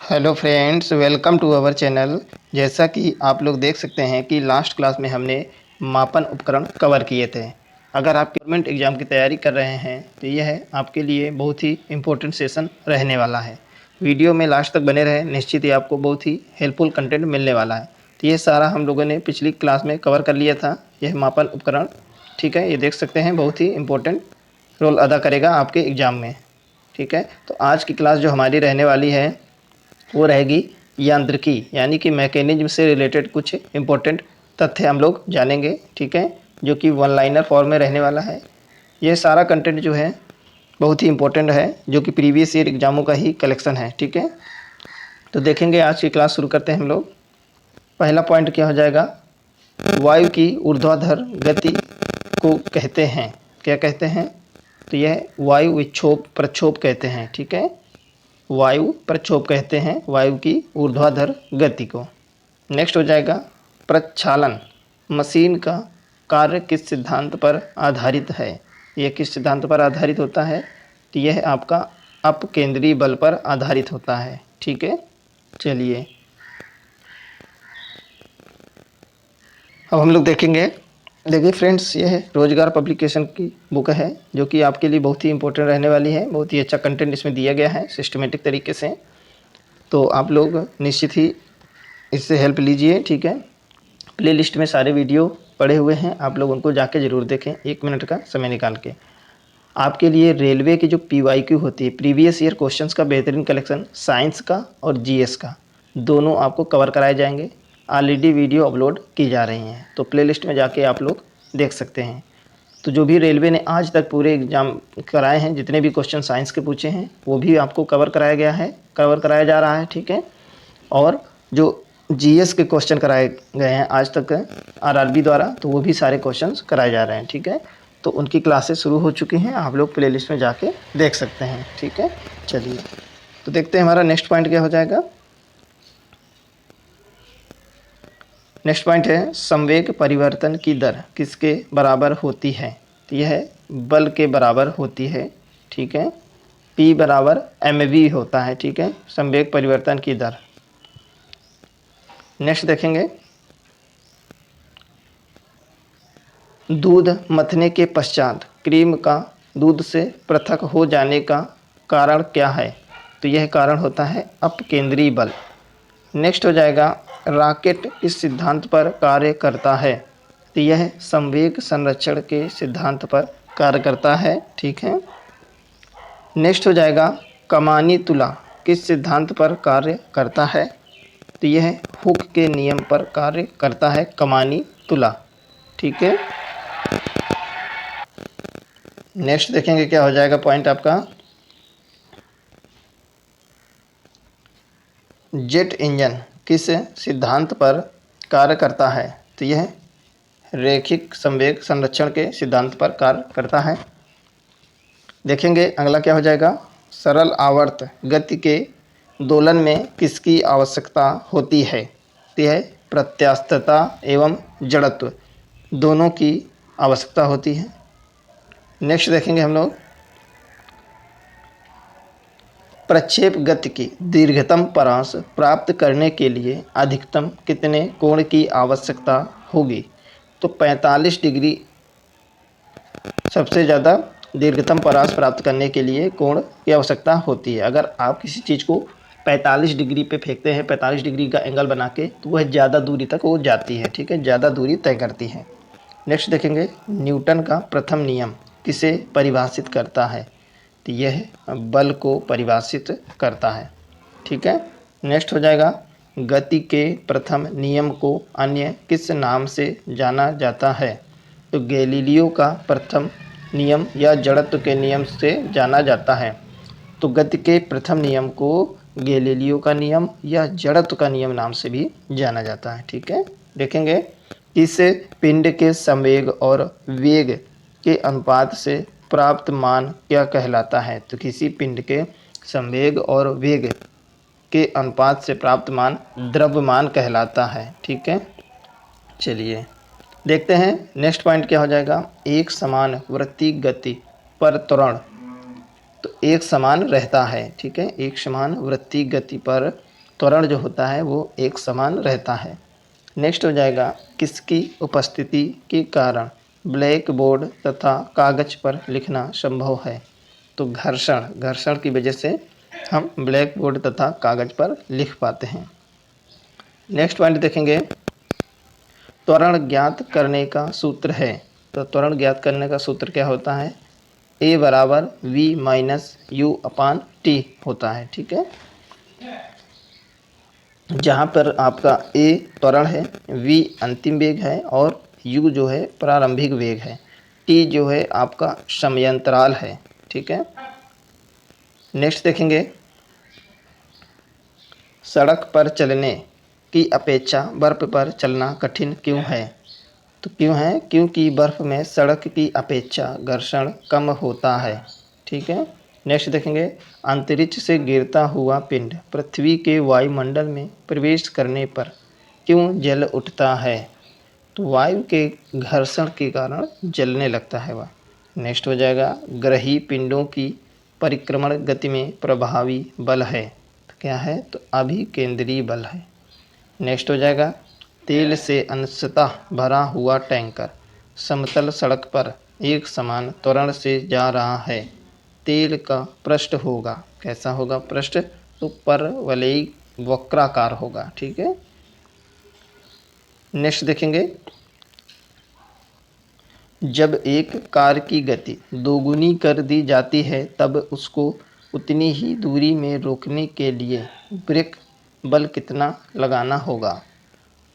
Hello friends, welcome to our channel. जैसा कि आप लोग देख सकते हैं कि लास्ट क्लास में हमने मापन उपकरण कवर किए थे। अगर आप गवर्नमेंट एग्ज़ाम की तैयारी कर रहे हैं तो यह आपके लिए बहुत ही इम्पोर्टेंट सेशन रहने वाला है। वीडियो में लास्ट तक बने रहें, निश्चित ही आपको बहुत ही हेल्पफुल कंटेंट मिलने वाला है। तो ये सारा हम लोगों ने पिछली क्लास में कवर कर लिया था, यह मापन उपकरण। ठीक है, ये देख सकते हैं बहुत ही इम्पोर्टेंट रोल अदा करेगा आपके एग्ज़ाम में। ठीक है, तो आज की क्लास जो हमारी रहने वाली है वो रहेगी यांत्रिकी, यानी कि मैकेनिज्म से रिलेटेड कुछ इम्पोर्टेंट तथ्य हम लोग जानेंगे। ठीक है, जो कि वन लाइनर फॉर्म में रहने वाला है। ये सारा कंटेंट जो है बहुत ही इम्पोर्टेंट है, जो कि प्रीवियस ईयर एग्जामों का ही कलेक्शन है। ठीक है, तो देखेंगे आज की क्लास शुरू करते हैं हम लोग। पहला पॉइंट क्या हो जाएगा, वायु की ऊर्ध्वाधर गति को कहते हैं, क्या कहते हैं, तो यह वायु विक्षोभ प्रक्षोभ कहते हैं। ठीक है, वायु प्रक्षोभ कहते हैं वायु की ऊर्ध्वाधर गति को। नेक्स्ट हो जाएगा प्रक्षालन, मशीन का कार्य किस सिद्धांत पर आधारित है। यह किस सिद्धांत पर आधारित होता है, तो यह आपका अपकेंद्री बल पर आधारित होता है। ठीक है, चलिए अब हम लोग देखेंगे। देखिए फ्रेंड्स, यह रोजगार पब्लिकेशन की बुक है, जो कि आपके लिए बहुत ही इंपॉर्टेंट रहने वाली है। बहुत ही अच्छा कंटेंट इसमें दिया गया है सिस्टमेटिक तरीके से, तो आप लोग निश्चित ही इससे हेल्प लीजिए। ठीक है, प्लेलिस्ट में सारे वीडियो पड़े हुए हैं, आप लोग उनको जाके ज़रूर देखें 1 मिनट का समय निकाल के। आपके लिए रेलवे की जो PYQ होती है, प्रीवियस ईयर क्वेश्चंस का बेहतरीन कलेक्शन, साइंस का और GS का दोनों आपको कवर कराए जाएंगे। ऑलरेडी वीडियो अपलोड की जा रही हैं, तो प्लेलिस्ट में जाके आप लोग देख सकते हैं। तो जो भी रेलवे ने आज तक पूरे एग्ज़ाम कराए हैं, जितने भी क्वेश्चन साइंस के पूछे हैं, वो भी आपको कवर कराया गया है, कवर कराया जा रहा है। ठीक है, और जो GS के क्वेश्चन कराए गए हैं आज तक RRB द्वारा, तो वो भी सारे क्वेश्चंस कराए जा रहे हैं। ठीक है, तो उनकी क्लासेस शुरू हो चुकी हैं, आप लोग प्लेलिस्ट में जाके देख सकते हैं। ठीक है, चलिए तो देखते हैं हमारा नेक्स्ट पॉइंट क्या हो जाएगा। नेक्स्ट पॉइंट है संवेग परिवर्तन की दर किसके बराबर होती है, तो यह बल के बराबर होती है। ठीक है, P बराबर mv होता है। ठीक है, संवेग परिवर्तन की दर। नेक्स्ट देखेंगे, दूध मथने के पश्चात क्रीम का दूध से पृथक हो जाने का कारण क्या है, तो यह कारण होता है अपकेंद्री बल। नेक्स्ट हो जाएगा, रॉकेट किस सिद्धांत पर कार्य करता है, तो यह संवेग संरक्षण के सिद्धांत पर कार्य करता है। ठीक है, नेक्स्ट हो जाएगा, कमानी तुला किस सिद्धांत पर कार्य करता है, तो यह हुक के नियम पर कार्य करता है कमानी तुला। ठीक है, नेक्स्ट देखेंगे क्या हो जाएगा पॉइंट आपका, जेट इंजन किस सिद्धांत पर कार्य करता है, तो यह रैखिक संवेग संरक्षण के सिद्धांत पर कार्य करता है। देखेंगे अगला क्या हो जाएगा, सरल आवर्त गति के दोलन में किसकी आवश्यकता होती है, तो यह प्रत्यास्थता एवं जड़त्व दोनों की आवश्यकता होती है। नेक्स्ट देखेंगे हम लोग, प्रक्षेप गति की दीर्घतम परास प्राप्त करने के लिए अधिकतम कितने कोण की आवश्यकता होगी, तो 45 डिग्री सबसे ज़्यादा दीर्घतम परास प्राप्त करने के लिए कोण की आवश्यकता होती है। अगर आप किसी चीज़ को 45 डिग्री पे फेंकते हैं, 45 डिग्री का एंगल बना के, तो वह ज़्यादा दूरी तक वो जाती है। ठीक है, ज़्यादा दूरी तय करती है। नेक्स्ट देखेंगे, न्यूटन का प्रथम नियम किसे परिभाषित करता है, तो यह बल को परिभाषित करता है। ठीक है, नेक्स्ट हो जाएगा, गति के प्रथम नियम को अन्य किस नाम से जाना जाता है, तो गैलीलियो का प्रथम नियम या जड़त्व के नियम से जाना जाता है। तो गति के प्रथम नियम को गैलीलियो का नियम या जड़त्व का नियम नाम से भी जाना जाता है। ठीक है, देखेंगे इस पिंड के संवेग और वेग के अनुपात से प्राप्त मान क्या कहलाता है, तो किसी पिंड के संवेग और वेग के अनुपात से प्राप्त मान द्रव्यमान कहलाता है। ठीक है, चलिए देखते हैं नेक्स्ट पॉइंट क्या हो जाएगा, एक समान वृत्तीय गति पर त्वरण, तो एक समान रहता है। ठीक है, एक समान वृत्तीय गति पर त्वरण जो होता है वो एक समान रहता है। नेक्स्ट हो जाएगा किसकी उपस्थिति के कारण ब्लैक बोर्ड तथा कागज पर लिखना संभव है। तो घर्षण की वजह से हम ब्लैक बोर्ड तथा कागज पर लिख पाते हैं। नेक्स्ट पॉइंट देखेंगे, त्वरण ज्ञात करने का सूत्र है। तो त्वरण ज्ञात करने का सूत्र क्या होता है, A बराबर V minus you upon T होता है। ठीक है, जहाँ पर आपका A त्वरण है, V अंतिम वेग है और U जो है प्रारंभिक वेग है, T जो है आपका समयांतराल है। ठीक है, नेक्स्ट देखेंगे, सड़क पर चलने की अपेक्षा बर्फ़ पर चलना कठिन क्यों है। तो क्यों है, क्योंकि बर्फ़ में सड़क की अपेक्षा घर्षण कम होता है। ठीक है, नेक्स्ट देखेंगे, अंतरिक्ष से गिरता हुआ पिंड पृथ्वी के वायुमंडल में प्रवेश करने पर क्यों जल उठता है। तो वायु के घर्षण के कारण जलने लगता है वह। नेक्स्ट हो जाएगा, ग्रही पिंडों की परिक्रमण गति में प्रभावी बल है। तो क्या है, तो अभिकेंद्रीय बल है। नेक्स्ट हो जाएगा, तेल से अंशतः भरा हुआ टैंकर समतल सड़क पर एक समान त्वरण से जा रहा है। तेल का पृष्ठ होगा, कैसा होगा पृष्ठ, तो परवलयिक वक्राकार होगा। ठीक है, नेक्स्ट देखेंगे, जब एक कार की गति दोगुनी कर दी जाती है तब उसको उतनी ही दूरी में रोकने के लिए ब्रेक बल कितना लगाना होगा।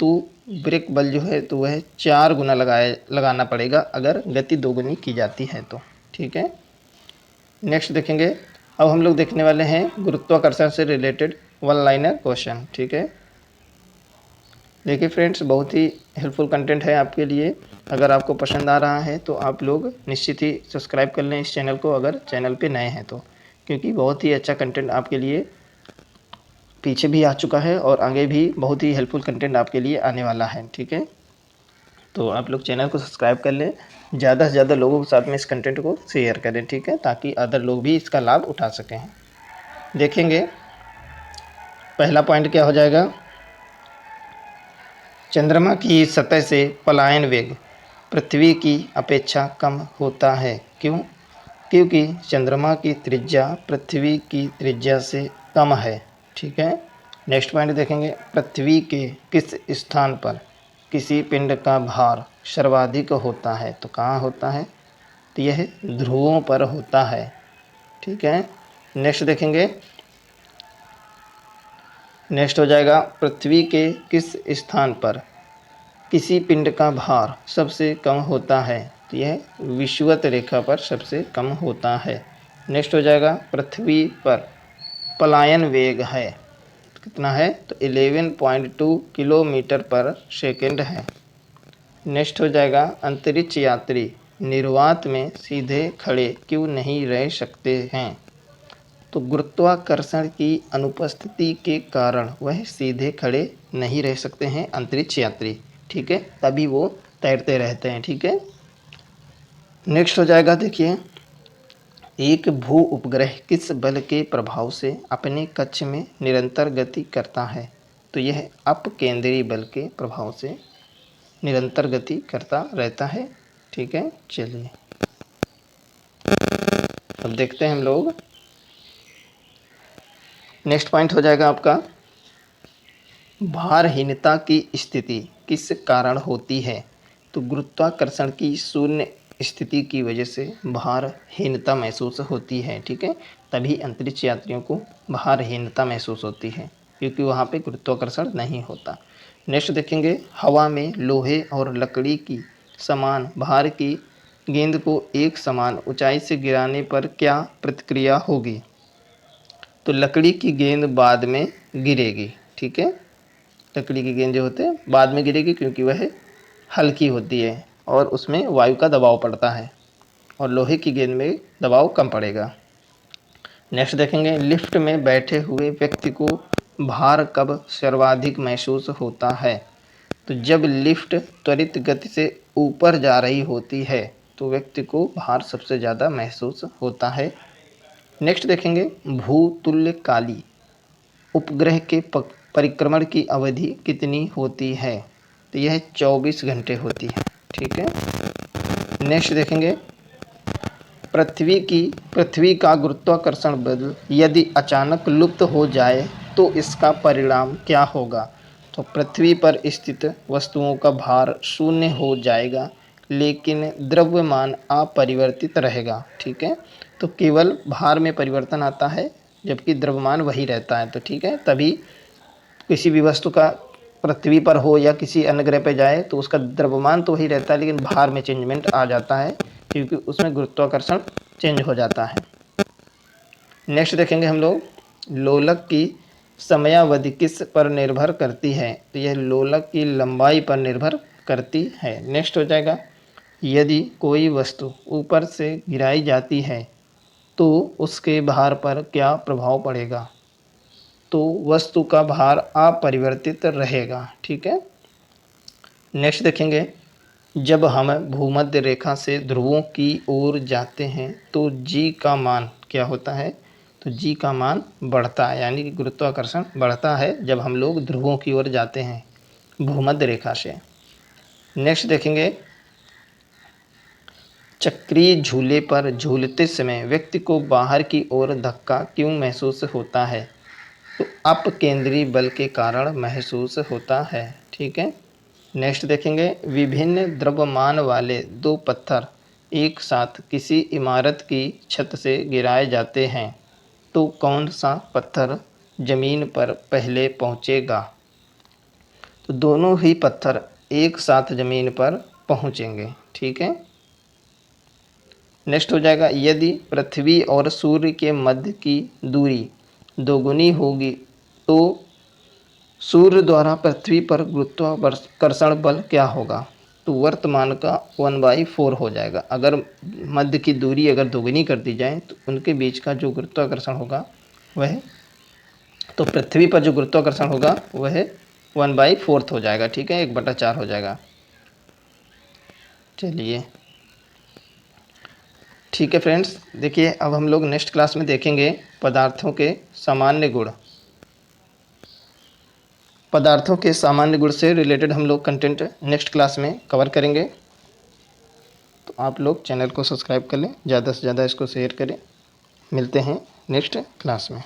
तो ब्रेक बल जो है तो वह 4 गुना लगाना पड़ेगा अगर गति दोगुनी की जाती है तो। ठीक है, नेक्स्ट देखेंगे, अब हम लोग देखने वाले हैं गुरुत्वाकर्षण से रिलेटेड वन लाइनर क्वेश्चन। ठीक है, देखिए फ्रेंड्स, बहुत ही हेल्पफुल कंटेंट है आपके लिए। अगर आपको पसंद आ रहा है तो आप लोग निश्चित ही सब्सक्राइब कर लें इस चैनल को, अगर चैनल पे नए हैं तो, क्योंकि बहुत ही अच्छा कंटेंट आपके लिए पीछे भी आ चुका है और आगे भी बहुत ही हेल्पफुल कंटेंट आपके लिए आने वाला है। ठीक है, तो आप लोग चैनल को सब्सक्राइब कर लें, ज़्यादा से ज़्यादा लोगों के साथ में इस कंटेंट को शेयर करें। ठीक है, ताकि अदर लोग भी इसका लाभ उठा सकें। देखेंगे, पहला पॉइंट क्या हो जाएगा, चंद्रमा की सतह से पलायन वेग पृथ्वी की अपेक्षा कम होता है। क्यों, क्योंकि चंद्रमा की त्रिज्या पृथ्वी की त्रिज्या से कम है। ठीक है, नेक्स्ट पॉइंट देखेंगे, पृथ्वी के किस स्थान पर किसी पिंड का भार सर्वाधिक होता है। तो कहाँ होता है, तो यह ध्रुवों पर होता है। ठीक है, नेक्स्ट देखेंगे, नेक्स्ट हो जाएगा, पृथ्वी के किस स्थान पर किसी पिंड का भार सबसे कम होता है। तो यह विषुवत रेखा पर सबसे कम होता है। नेक्स्ट हो जाएगा, पृथ्वी पर पलायन वेग है, कितना है, तो 11.2 किलोमीटर पर सेकेंड है। नेक्स्ट हो जाएगा, अंतरिक्ष यात्री निर्वात में सीधे खड़े क्यों नहीं रह सकते हैं। तो गुरुत्वाकर्षण की अनुपस्थिति के कारण वह सीधे खड़े नहीं रह सकते हैं अंतरिक्ष यात्री। ठीक है, तभी वो तैरते रहते हैं। ठीक है, नेक्स्ट हो जाएगा, देखिए, एक भू उपग्रह किस बल के प्रभाव से अपने कक्ष में निरंतर गति करता है। तो यह अपकेंद्री बल के प्रभाव से निरंतर गति करता रहता है। ठीक है, चलिए अब देखते हैं हम लोग, नेक्स्ट पॉइंट हो जाएगा आपका, भारहीनता की स्थिति किस कारण होती है। तो गुरुत्वाकर्षण की शून्य स्थिति की वजह से भारहीनता महसूस होती है। ठीक है, तभी अंतरिक्ष यात्रियों को भारहीनता महसूस होती है, क्योंकि वहाँ पे गुरुत्वाकर्षण नहीं होता। नेक्स्ट देखेंगे, हवा में लोहे और लकड़ी की समान भार की गेंद को एक समान ऊंचाई से गिराने पर क्या प्रतिक्रिया होगी। तो लकड़ी की गेंद बाद में गिरेगी। ठीक है, लकड़ी की गेंद जो होते हैं बाद में गिरेगी, क्योंकि वह हल्की होती है और उसमें वायु का दबाव पड़ता है, और लोहे की गेंद में दबाव कम पड़ेगा। नेक्स्ट देखेंगे, लिफ्ट में बैठे हुए व्यक्ति को भार कब सर्वाधिक महसूस होता है। तो जब लिफ्ट त्वरित गति से ऊपर जा रही होती है तो व्यक्ति को भार सबसे ज़्यादा महसूस होता है। नेक्स्ट देखेंगे, भूतुल्यकाली उपग्रह के परिक्रमण की अवधि कितनी होती है? तो यह 24 घंटे होती है। ठीक है। नेक्स्ट देखेंगे, पृथ्वी का गुरुत्वाकर्षण बल यदि अचानक लुप्त हो जाए तो इसका परिणाम क्या होगा? तो पृथ्वी पर स्थित वस्तुओं का भार शून्य हो जाएगा, लेकिन द्रव्यमान अपरिवर्तित रहेगा। ठीक है। तो केवल भार में परिवर्तन आता है, जबकि द्रव्यमान वही रहता है। तो ठीक है, तभी किसी भी वस्तु का पृथ्वी पर हो या किसी अन्य ग्रह पर जाए तो उसका द्रव्यमान तो वही रहता है, लेकिन भार में चेंजमेंट आ जाता है, क्योंकि उसमें गुरुत्वाकर्षण चेंज हो जाता है। नेक्स्ट देखेंगे हम लोग, लोलक की समयावधि किस पर निर्भर करती है? तो यह लोलक की लंबाई पर निर्भर करती है। नेक्स्ट हो जाएगा, यदि कोई वस्तु ऊपर से गिराई जाती है तो उसके भार पर क्या प्रभाव पड़ेगा? तो वस्तु का भार अपरिवर्तित रहेगा। ठीक है। नेक्स्ट देखेंगे, जब हम भूमध्य रेखा से ध्रुवों की ओर जाते हैं तो जी का मान क्या होता है? तो जी का मान बढ़ता है, यानी कि गुरुत्वाकर्षण बढ़ता है जब हम लोग ध्रुवों की ओर जाते हैं भूमध्य रेखा से। नेक्स्ट देखेंगे, चक्रीय झूले पर झूलते समय व्यक्ति को बाहर की ओर धक्का क्यों महसूस होता है? तो अपकेंद्री बल के कारण महसूस होता है। ठीक है। नेक्स्ट देखेंगे, विभिन्न द्रव्यमान वाले दो पत्थर एक साथ किसी इमारत की छत से गिराए जाते हैं तो कौन सा पत्थर जमीन पर पहले पहुंचेगा? तो दोनों ही पत्थर एक साथ जमीन पर पहुंचेंगे। ठीक है। नेक्स्ट हो जाएगा, यदि पृथ्वी और सूर्य के मध्य की दूरी दोगुनी होगी तो सूर्य द्वारा पृथ्वी पर गुरुत्वाकर्षण बल क्या होगा? तो वर्तमान का 1/4 हो जाएगा। अगर मध्य की दूरी अगर दोगुनी कर दी जाए तो उनके बीच का जो गुरुत्वाकर्षण होगा वह, तो पृथ्वी पर जो गुरुत्वाकर्षण होगा वह 1/4 हो जाएगा। ठीक है, 1/4 हो जाएगा। चलिए ठीक है फ्रेंड्स, देखिए अब हम लोग नेक्स्ट क्लास में देखेंगे पदार्थों के सामान्य गुण। पदार्थों के सामान्य गुण से रिलेटेड हम लोग कंटेंट नेक्स्ट क्लास में कवर करेंगे। तो आप लोग चैनल को सब्सक्राइब कर लें, ज़्यादा से ज़्यादा इसको शेयर करें। मिलते हैं नेक्स्ट क्लास में।